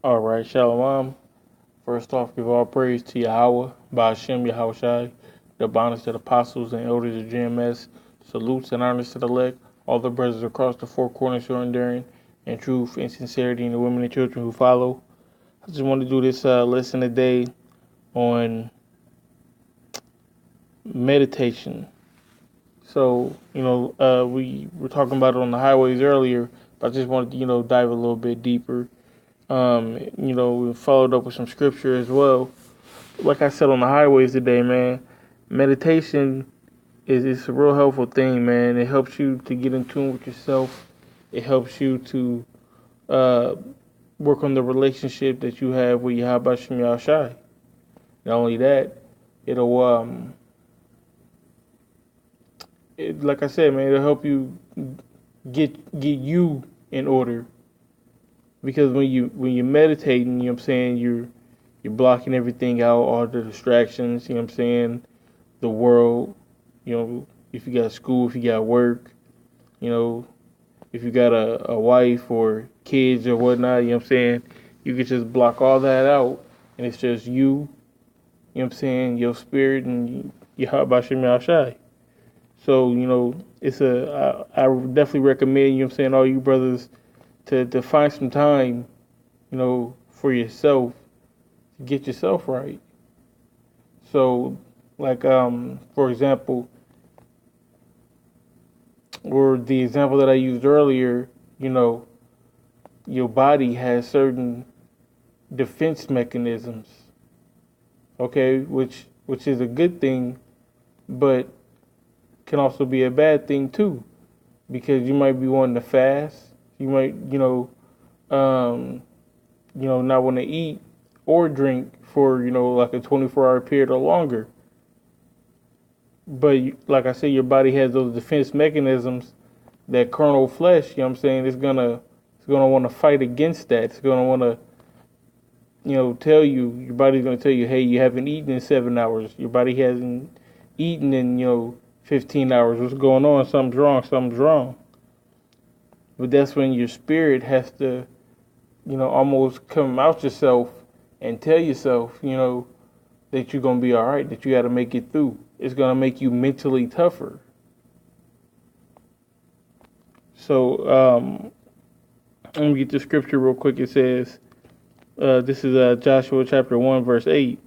All right, Shalom. First off, give all praise to Yahweh, Ba'ashem Yahushai, the bonnets to the apostles and elders of GMS, salutes and honors to the elect, all the brothers across the four corners who are enduring, in truth and sincerity, and the women and children who follow. I just want to do this lesson today on meditation. So, we were talking about it on the highways earlier, but I just wanted to, dive a little bit deeper. We followed up with some scripture as well. Like I said on the highways today, man, meditation is a real helpful thing, man. It helps you to get in tune with yourself. It helps you to uh, work on the relationship that you have with Yahweh Shem Yahshai. Not only that, it'll like I said, man, it'll help you get you in order. Because when you meditating, you know what I'm saying, you're blocking everything out, all the distractions, you know what I'm saying, the world, if you got school, if you got work, you know, if you got a wife or kids or whatnot, you know what I'm saying, you could just block all that out and it's just you know what I'm saying, your spirit and Yahweh Shem Yahshai. So, I would definitely recommend, you know what I'm saying, all you brothers to find some time, for yourself, to get yourself right. So, like, for example, or the example that I used earlier, your body has certain defense mechanisms, okay, which is a good thing, but can also be a bad thing too, because you might be wanting to fast, you might, not want to eat or drink for, like a 24-hour period or longer. But like I said, your body has those defense mechanisms that carnal flesh, you know what I'm saying, it's gonna want to fight against that. It's gonna want to, tell you, your body's gonna tell you, hey, you haven't eaten in 7 hours. Your body hasn't eaten in, 15 hours. What's going on? Something's wrong. Something's wrong. But that's when your spirit has to, almost come out yourself and tell yourself, that you're gonna be all right. That you got to make it through. It's gonna make you mentally tougher. So let me get the scripture real quick. It says, this is Joshua chapter 1, verse 8.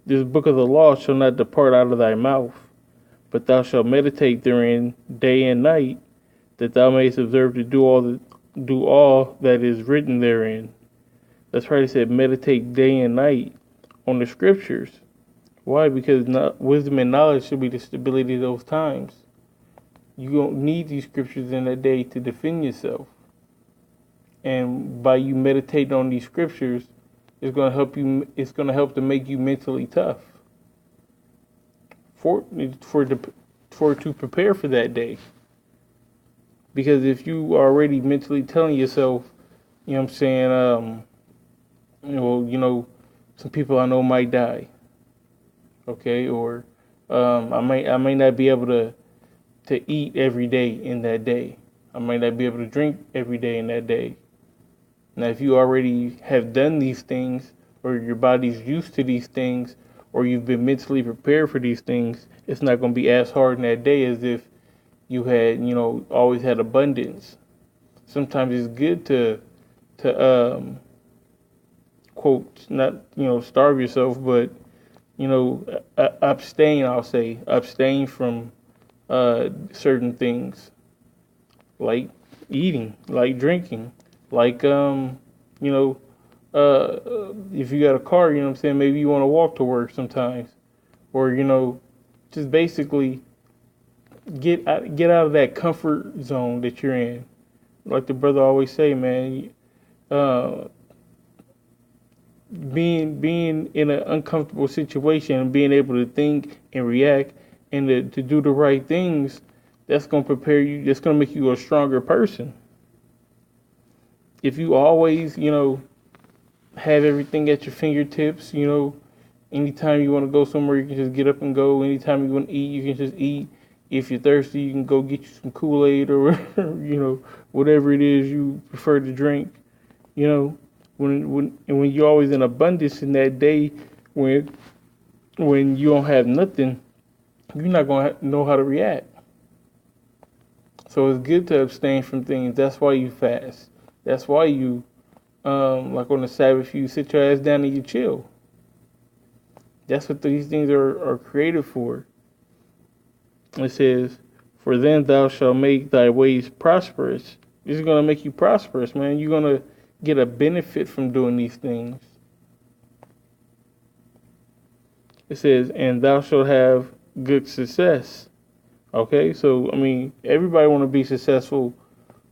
This book of the law shall not depart out of thy mouth, but thou shalt meditate therein day and night, that thou mayest observe to do all that is written therein. That's right. It said meditate day and night on the scriptures. Why? Because wisdom and knowledge should be the stability of those times. You don't need these scriptures in that day to defend yourself. And by you meditating on these scriptures, it's going to help you. It's going to help to make you mentally tough to prepare for that day. Because if you are already mentally telling yourself, you know what I'm saying, some people I know might die, okay, or I may not be able to eat every day in that day. I might not be able to drink every day in that day. Now, if you already have done these things, or your body's used to these things, or you've been mentally prepared for these things, it's not going to be as hard in that day as if you had, always had abundance. Sometimes it's good to quote, not, starve yourself, but, abstain, I'll say, abstain from certain things like eating, like drinking, like, if you got a car, you know what I'm saying, maybe you want to walk to work sometimes, or, just basically get out of that comfort zone that you're in. Like the brother always say, man, uh, being in an uncomfortable situation and being able to think and react and to do the right things, that's gonna prepare you. That's gonna make you a stronger person. If you always, have everything at your fingertips, anytime you want to go somewhere, you can just get up and go. Anytime you want to eat, you can just eat. If you're thirsty, you can go get you some Kool-Aid or, whatever it is you prefer to drink, you know. when you're always in abundance in that day when you don't have nothing, you're not gonna know how to react. So it's good to abstain from things. That's why you fast. That's why you like on the Sabbath you sit your ass down and you chill. That's what these things are created for. It says, "For then thou shalt make thy ways prosperous." This is gonna make you prosperous, man. You're gonna get a benefit from doing these things. It says, "And thou shalt have good success." Okay, so I mean, everybody want to be successful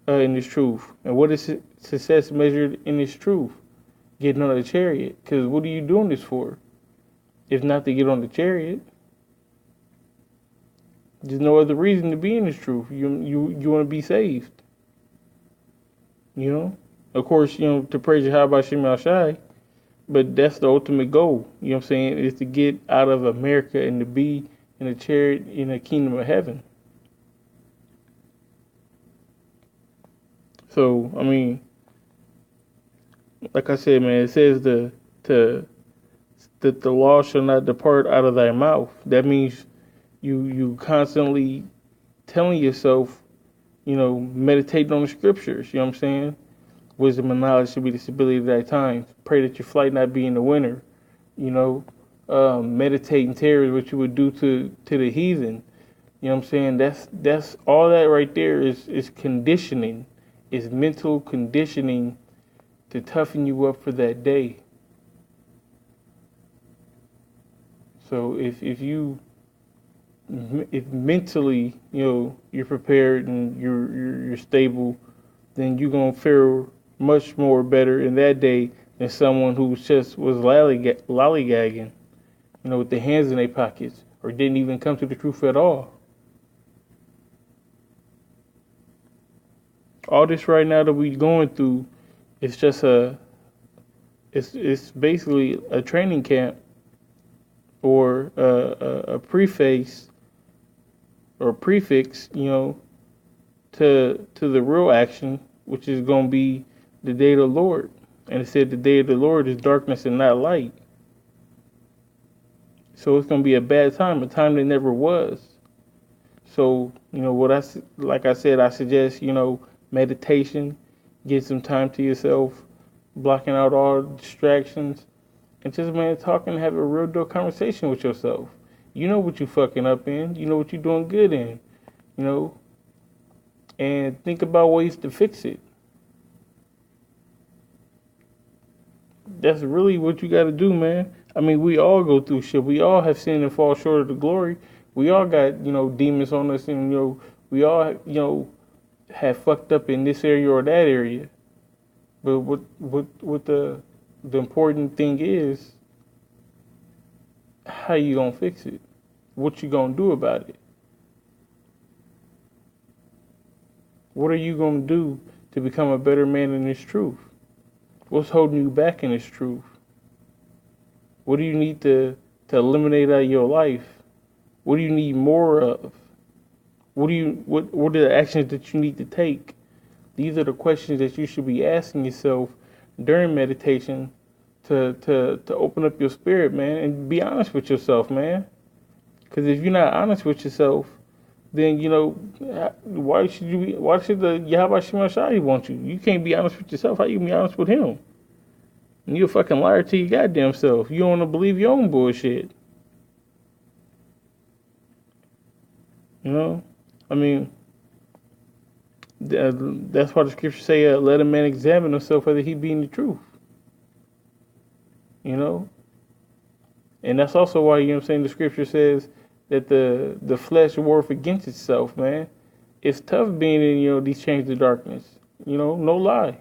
in this truth. And what is success measured in this truth? Getting on a chariot. Because what are you doing this for? If not to get on the chariot. There's no other reason to be in this truth. You want to be saved. You know? Of course, to praise Yahweh Shem Shai. But that's the ultimate goal. You know what I'm saying? Is to get out of America and to be in a chariot in the kingdom of heaven. So, I mean, like I said, man, it says that the law shall not depart out of thy mouth. That means you constantly telling yourself, meditating on the scriptures. You know what I'm saying? Wisdom and knowledge should be the stability of thy times. Pray that your flight not be in the winter. Meditating terror, what you would do to the heathen. You know what I'm saying? That's all that right there is conditioning. Is mental conditioning to toughen you up for that day. So if mentally, you're prepared and you're stable, then you're gonna fare much more better in that day than someone who just was lollygagging, with their hands in their pockets, or didn't even come to the truth at all. All this right now that we going through is just it's basically a training camp or a preface or prefix, to the real action, which is going to be the day of the Lord. And it said the day of the Lord is darkness and not light. So it's going to be a bad time, a time that never was. So, like I said, I suggest, meditation, get some time to yourself, blocking out all distractions, and just, man, talk and have a real deal conversation with yourself. You know what you fucking up in. You know what you're doing good in, and think about ways to fix it. That's really what you got to do, man. I mean, we all go through shit. We all have sinned and fall short of the glory. We all got, demons on us, and, we all, have fucked up in this area or that area. But what the important thing is, how you gonna fix it? What you gonna do about it? What are you gonna do to become a better man in this truth? What's holding you back in this truth? What do you need to eliminate out of your life? What do you need more of? What are the actions that you need to take? These are the questions that you should be asking yourself during meditation to open up your spirit, man, and be honest with yourself, man. Because if you're not honest with yourself, then why should the Yahweh Shema Shai want you? You can't be honest with yourself. How you be honest with him? And you're a fucking liar to your goddamn self. You don't want to believe your own bullshit. I mean, that's why the scriptures say, let a man examine himself whether he be in the truth. And that's also why, the scripture says that the flesh warreth against itself, man. It's tough being in, these chains of darkness. No lie.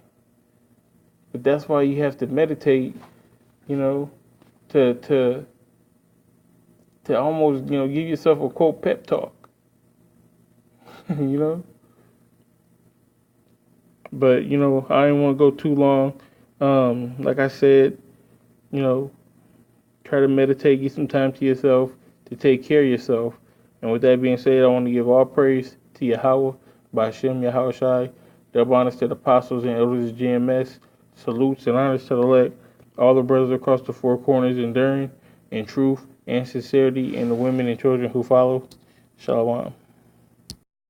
But that's why you have to meditate, to almost, give yourself a quote pep talk. But, I didn't want to go too long. Like I said, try to meditate, get some time to yourself, to take care of yourself. And with that being said, I want to give all praise to Yahweh, by Hashem Yahweh Shai, double honors to the apostles and elders of GMS Salutes and honors to the elect, all the brothers across the four corners enduring in truth and sincerity, and the women and children who follow. Shalom.